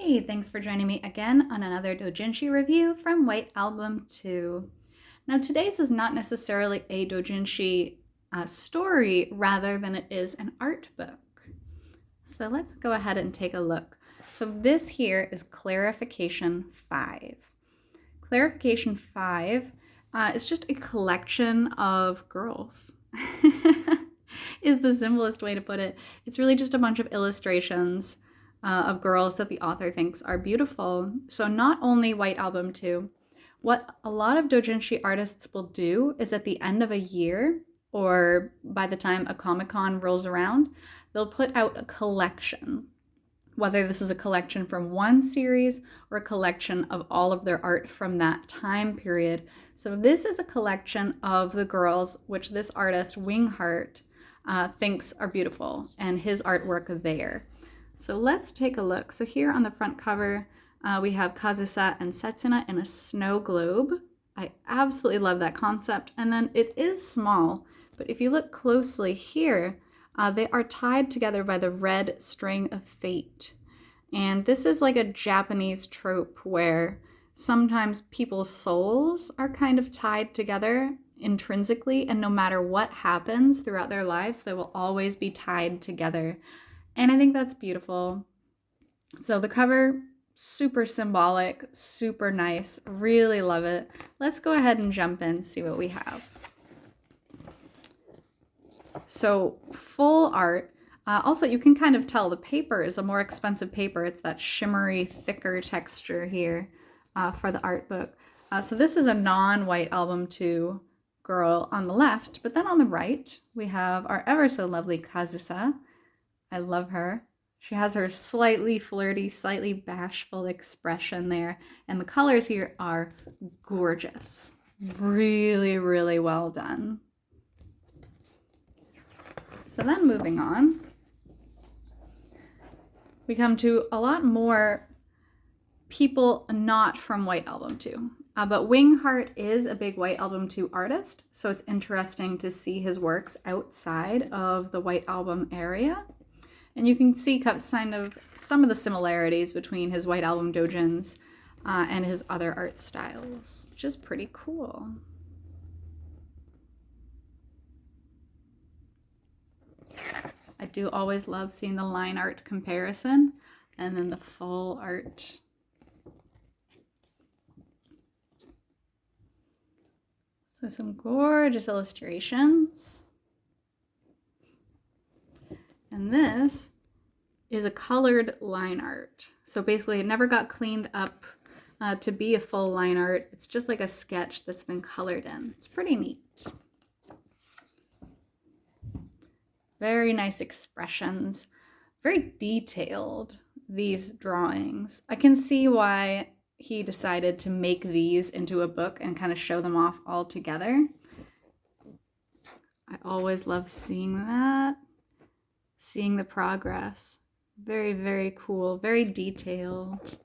Hey, thanks for joining me again on another doujinshi review from White Album 2. Now today's is not necessarily a doujinshi story rather than it is an art book. So let's go ahead and take a look. So this here is Clarification 5. Clarification 5 is just a collection of girls. Is the simplest way to put it. It's really just a bunch of illustrations of girls that the author thinks are beautiful. So not only White Album 2, what a lot of doujinshi artists will do is at the end of a year, or by the time a Comic-Con rolls around, they'll put out a collection. Whether this is a collection from one series or a collection of all of their art from that time period. So this is a collection of the girls which this artist, Wingheart, thinks are beautiful, and his artwork there. So let's take a look. So here on the front cover, we have Kazusa and Setsuna in a snow globe. I absolutely love that concept. And then it is small, but if you look closely here, they are tied together by the red string of fate. And this is like a Japanese trope where sometimes people's souls are kind of tied together intrinsically, and no matter what happens throughout their lives, they will always be tied together. And I think that's beautiful. So the cover, super symbolic, super nice, really love it. Let's go ahead and jump in, see what we have. So full art. Also, you can kind of tell the paper is a more expensive paper. It's that shimmery, thicker texture here for the art book. So this is a non-White Album 2 girl on the left, but then on the right, we have our ever so lovely Kazusa. I love her. She has her slightly flirty, slightly bashful expression there, and the colors here are gorgeous. Really, really well done. So then moving on, we come to a lot more people not from White Album 2. But Wingheart is a big White Album 2 artist, so it's interesting to see his works outside of the White Album area. And you can see kind of some of the similarities between his White Album doujins and his other art styles, which is pretty cool. I do always love seeing the line art comparison and then the full art. So some gorgeous illustrations. And this is a colored line art. So basically it never got cleaned up to be a full line art. It's just like a sketch that's been colored in. It's pretty neat. Very nice expressions. Very detailed, these drawings. I can see why he decided to make these into a book and kind of show them off all together. I always love seeing that. Seeing the progress. Very, very cool, very detailed.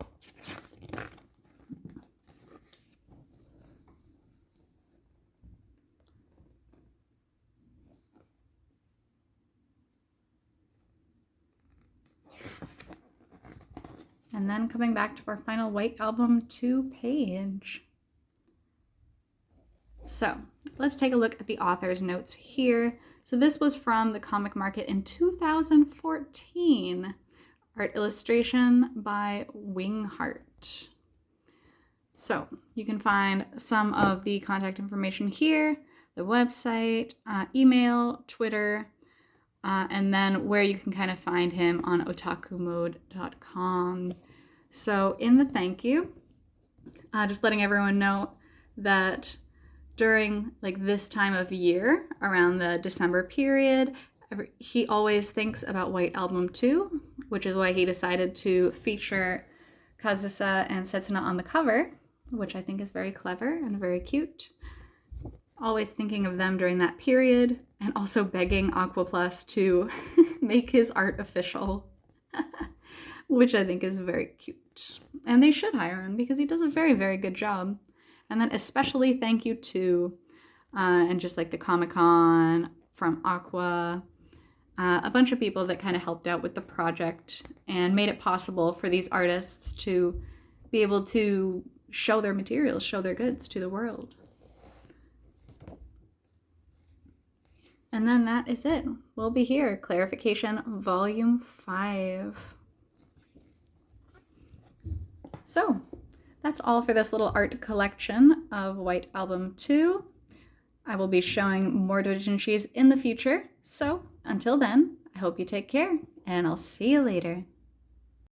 And then coming back to our final White Album 2 page. So let's take a look at the author's notes here. So this was from the Comic Market in 2014. Art illustration by Wingheart. So you can find some of the contact information here, the website, email, Twitter, and then where you can kind of find him on otakumode.com. So in the thank you, just letting everyone know that during like this time of year, around the December period, he always thinks about White Album 2, which is why he decided to feature Kazusa and Setsuna on the cover, which I think is very clever and very cute. Always thinking of them during that period, and also begging Aqua Plus to make his art official, which I think is very cute. And they should hire him because he does a very, very good job. And then especially thank you to, and just like the Comic-Con from Aqua, a bunch of people that kind of helped out with the project and made it possible for these artists to be able to show their materials, show their goods to the world. And then that is it. We'll be here. Clarification Volume 5. So that's all for this little art collection of White Album 2. I will be showing more doujinshis in the future. So until then, I hope you take care, and I'll see you later.